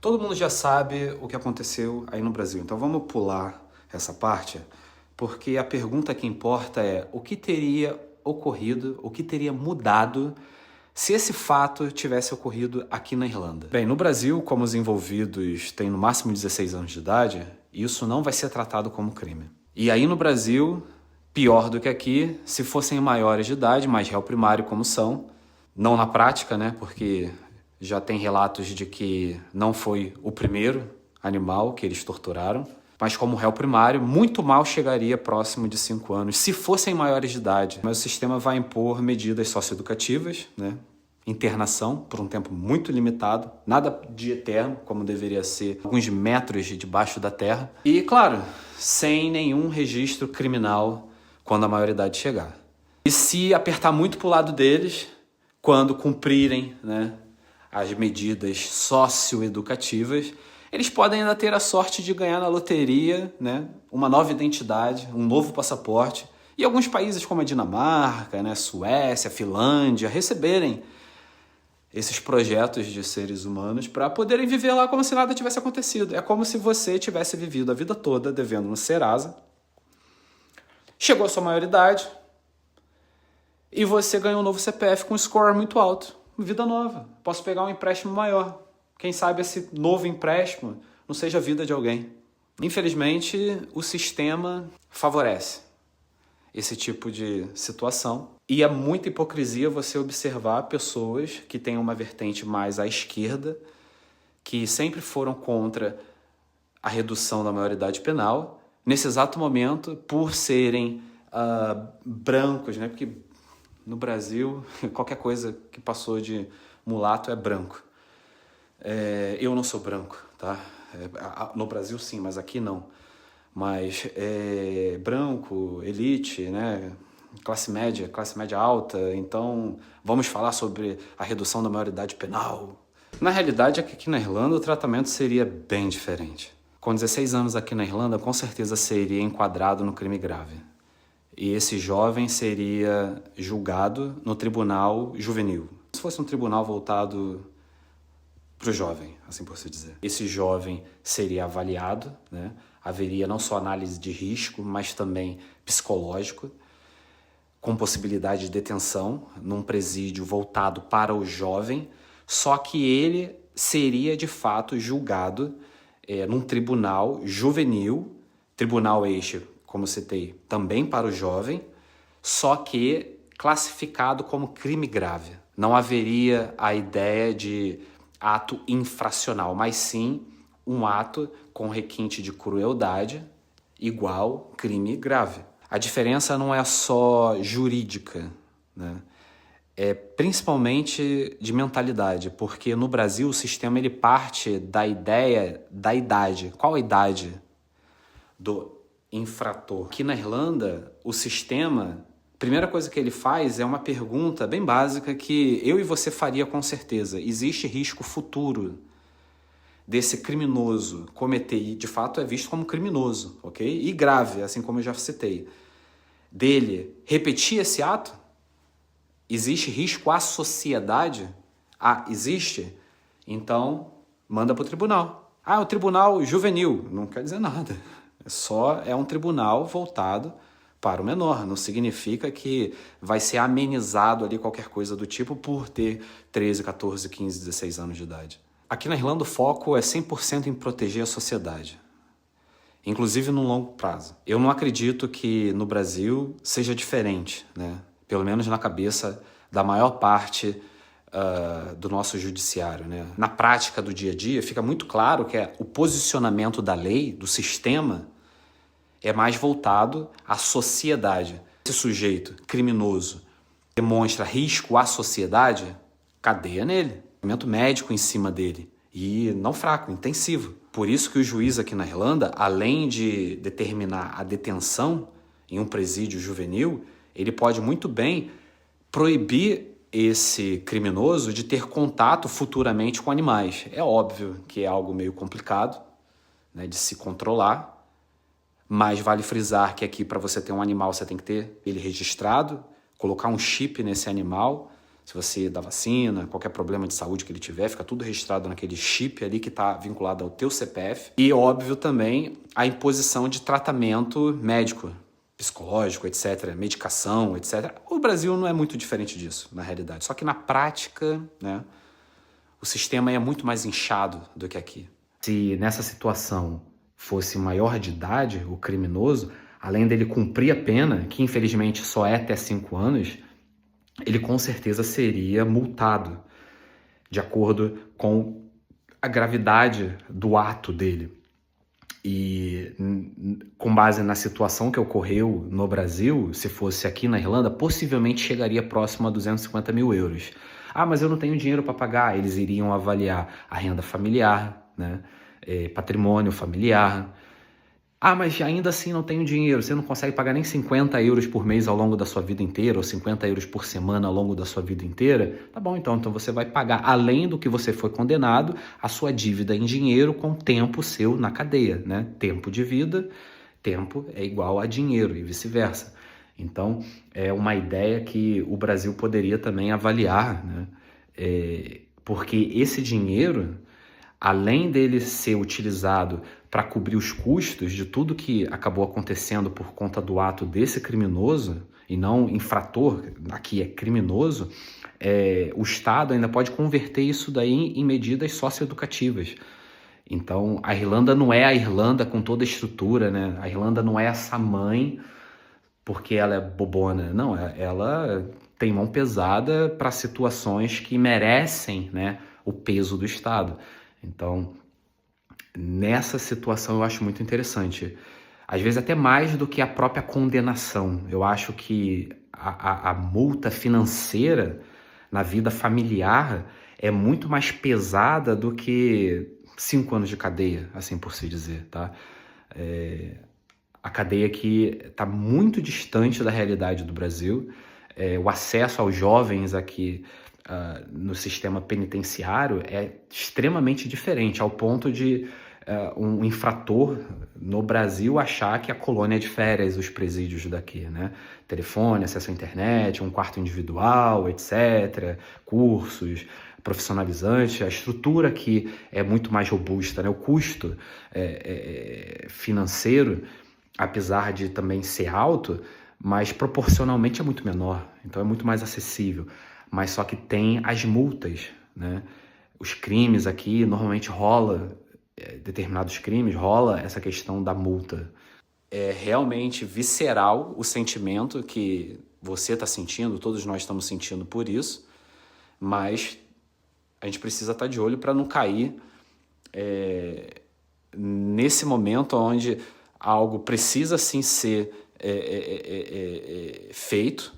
Todo mundo já sabe o que aconteceu aí no Brasil, então vamos pular essa parte, porque a pergunta que importa é o que teria ocorrido, o que teria mudado se esse fato tivesse ocorrido aqui na Irlanda. Bem, no Brasil, como os envolvidos têm no máximo 16 anos de idade, isso não vai ser tratado como crime. E aí no Brasil, pior do que aqui, se fossem maiores de idade, mas réu primário como são, não na prática, né, porque já tem relatos de que não foi o primeiro animal que eles torturaram, mas como réu primário, muito mal chegaria próximo de 5 anos, se fossem maiores de idade. Mas o sistema vai impor medidas socioeducativas, né? Internação por um tempo muito limitado, nada de eterno, como deveria ser, alguns metros debaixo da terra. E, claro, sem nenhum registro criminal quando a maioridade chegar. E se apertar muito para o lado deles, quando cumprirem, né, as medidas socioeducativas, eles podem ainda ter a sorte de ganhar na loteria, né, uma nova identidade, um novo passaporte. E alguns países como a Dinamarca, né, Suécia, Finlândia, receberem esses projetos de seres humanos para poderem viver lá como se nada tivesse acontecido. É como se você tivesse vivido a vida toda devendo no Serasa, chegou à sua maioridade e você ganhou um novo CPF com um score muito alto. Vida nova. Posso pegar um empréstimo maior. Quem sabe esse novo empréstimo não seja a vida de alguém. Infelizmente, o sistema favorece esse tipo de situação. E é muita hipocrisia você observar pessoas que têm uma vertente mais à esquerda, que sempre foram contra a redução da maioridade penal, nesse exato momento, por serem brancos, né? Porque no Brasil, qualquer coisa que passou de mulato é branco. Eu não sou branco, tá? No Brasil sim, mas aqui não. Mas branco, elite, né? Classe média alta. Então vamos falar sobre a redução da maioridade penal. Na realidade é que aqui na Irlanda o tratamento seria bem diferente. Com 16 anos aqui na Irlanda, com certeza seria enquadrado no crime grave. E esse jovem seria julgado no tribunal juvenil. Se fosse um tribunal voltado para o jovem, assim por se dizer. Esse jovem seria avaliado, né? Haveria não só análise de risco, mas também psicológico, com possibilidade de detenção num presídio voltado para o jovem, só que ele seria de fato julgado num tribunal juvenil, tribunal este, como citei, também para o jovem, só que classificado como crime grave. Não haveria a ideia de ato infracional, mas sim um ato com requinte de crueldade igual crime grave. A diferença não é só jurídica, né? É principalmente de mentalidade, porque no Brasil o sistema ele parte da ideia da idade. Qual a idade do infrator? Aqui na Irlanda, o sistema, a primeira coisa que ele faz é uma pergunta bem básica que eu e você faria com certeza. Existe risco futuro desse criminoso cometer, e de fato é visto como criminoso, ok? E grave, assim como eu já citei, dele repetir esse ato? Existe risco à sociedade? Existe? Então, manda para o tribunal. O tribunal juvenil. Não quer dizer nada. É um tribunal voltado para o menor. Não significa que vai ser amenizado ali qualquer coisa do tipo por ter 13, 14, 15, 16 anos de idade. Aqui na Irlanda o foco é 100% em proteger a sociedade, inclusive no longo prazo. Eu não acredito que no Brasil seja diferente, né? Pelo menos na cabeça da maior parte do nosso judiciário, né? Na prática do dia a dia fica muito claro que o posicionamento da lei, do sistema, é mais voltado à sociedade. Esse sujeito criminoso demonstra risco à sociedade, cadeia nele. Tratamento médico em cima dele. E não fraco, intensivo. Por isso que o juiz aqui na Irlanda, além de determinar a detenção em um presídio juvenil, ele pode muito bem proibir esse criminoso de ter contato futuramente com animais. É óbvio que é algo meio complicado, né, de se controlar, mas vale frisar que aqui para você ter um animal você tem que ter ele registrado, colocar um chip nesse animal, Se você dá vacina, qualquer problema de saúde que ele tiver, fica tudo registrado naquele chip ali que está vinculado ao teu CPF. E, óbvio, também a imposição de tratamento médico, psicológico, etc., medicação, etc. O Brasil não é muito diferente disso, na realidade. Só que na prática, né, o sistema é muito mais inchado do que aqui. Se nessa situação fosse maior de idade, o criminoso, além dele cumprir a pena, que infelizmente só é até 5 anos, ele com certeza seria multado de acordo com a gravidade do ato dele. E com base na situação que ocorreu no Brasil, se fosse aqui na Irlanda, possivelmente chegaria próximo a 250 mil euros. Ah, mas eu não tenho dinheiro para pagar. Eles iriam avaliar a renda familiar, né? Patrimônio familiar. Ah, mas ainda assim não tenho dinheiro, você não consegue pagar nem 50 euros por mês ao longo da sua vida inteira, ou 50 euros por semana ao longo da sua vida inteira? Tá bom, então você vai pagar, além do que você foi condenado, a sua dívida em dinheiro com tempo seu na cadeia, né? Tempo de vida, tempo é igual a dinheiro e vice-versa. Então, é uma ideia que o Brasil poderia também avaliar, né? Porque esse dinheiro, além dele ser utilizado para cobrir os custos de tudo que acabou acontecendo por conta do ato desse criminoso, e não infrator, aqui é criminoso, o Estado ainda pode converter isso daí em medidas socioeducativas. Então, a Irlanda não é a Irlanda com toda a estrutura, né? A Irlanda não é essa mãe porque ela é bobona. Não, ela tem mão pesada para situações que merecem, né, o peso do Estado. Então, nessa situação eu acho muito interessante. Às vezes até mais do que a própria condenação. Eu acho que a multa financeira na vida familiar é muito mais pesada do que 5 anos de cadeia, assim por se dizer, tá? A cadeia que está muito distante da realidade do Brasil. O acesso aos jovens aqui no sistema penitenciário é extremamente diferente, ao ponto de um infrator no Brasil achar que a colônia é de férias, os presídios daqui, né? Telefone, acesso à internet, um quarto individual, etc., cursos profissionalizantes, a estrutura aqui é muito mais robusta, né? O custo financeiro, apesar de também ser alto, mas proporcionalmente é muito menor, então é muito mais acessível. Mas só que tem as multas, né? Os crimes aqui, normalmente rola, determinados crimes, rola essa questão da multa. É realmente visceral o sentimento que você está sentindo, todos nós estamos sentindo por isso, mas a gente precisa estar de olho para não cair nesse momento onde algo precisa sim ser feito,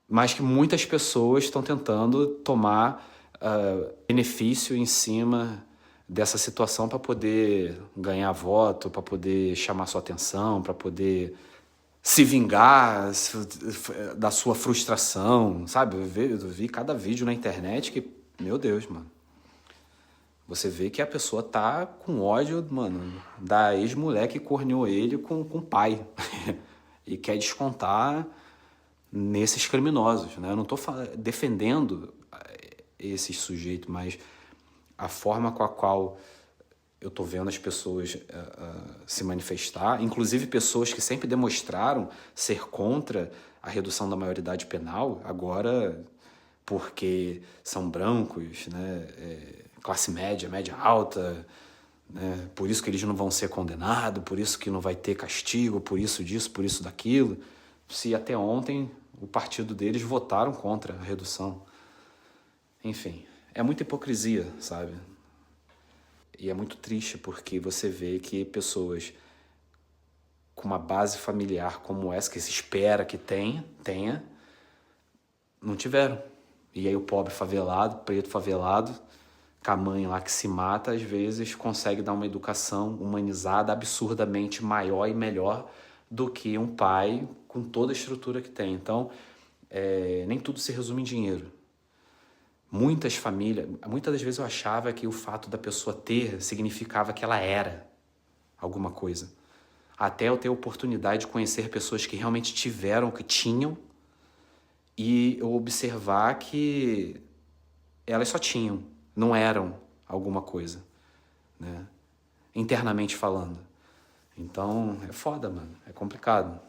mas que muitas pessoas estão tentando tomar benefício em cima dessa situação para poder ganhar voto, para poder chamar sua atenção, para poder se vingar da sua frustração, sabe? Eu vi cada vídeo na internet que, meu Deus, mano. Você vê que a pessoa tá com ódio, mano, da ex-mulher que corneou ele com o pai. E quer descontar nesses criminosos, né? Eu não tô defendendo esses sujeitos, mas a forma com a qual eu tô vendo as pessoas se manifestar, inclusive pessoas que sempre demonstraram ser contra a redução da maioridade penal, agora porque são brancos, né? Classe média, média alta, né? Por isso que eles não vão ser condenados, por isso que não vai ter castigo, por isso disso, por isso daquilo. Se até ontem o partido deles votaram contra a redução. Enfim, é muita hipocrisia, sabe? E é muito triste porque você vê que pessoas com uma base familiar como essa, que se espera que tenha, não tiveram. E aí o pobre favelado, preto favelado, com a mãe lá que se mata, às vezes consegue dar uma educação humanizada absurdamente maior e melhor do que um pai com toda a estrutura que tem. Então, nem tudo se resume em dinheiro. Muitas das vezes eu achava que o fato da pessoa ter significava que ela era alguma coisa. Até eu ter a oportunidade de conhecer pessoas que realmente tiveram, que tinham, e eu observar que elas só tinham, não eram alguma coisa, né? Internamente falando. Então, é foda, mano. É complicado.